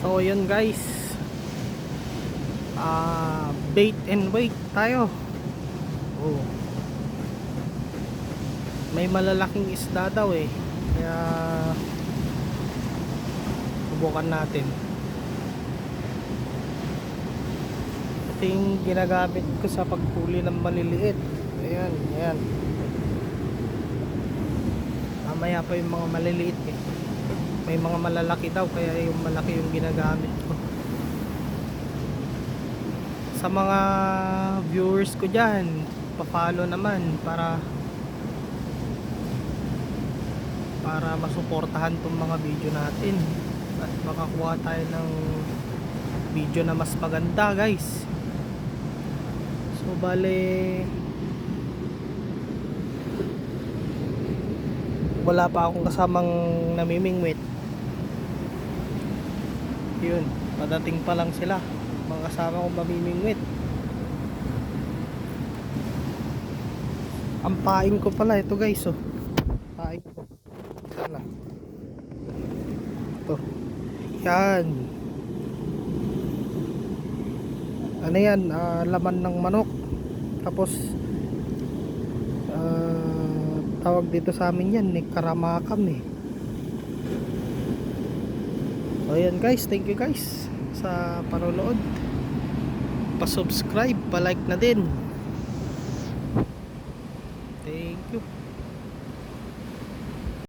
So yun guys, bait and wait tayo. Oh, may malalaking isda daw eh, kaya subukan natin. Ito yung ginagamit ko sa pagpuli ng maliliit. Ayan, ayan. Mamaya pa yung mga maliliit eh, may mga malalaki daw, kaya yung malaki yung ginagamit ko. Sa mga viewers ko dyan, pa-follow naman para masuportahan tong mga video natin at makakuha tayo ng video na mas maganda guys. So bale, wala pa akong kasamang namimingwit. Yun, padating pa lang sila, mga kasama kong mamimingwit. Ang paing ko pala ito guys, oh. Paing ko sana ito, yan. Ano yan, laman ng manok. Tapos tawag dito sa amin yan ni karamakam eh. So ayan guys, thank you guys sa panonood. Pa-subscribe, pa-like na din. Thank you.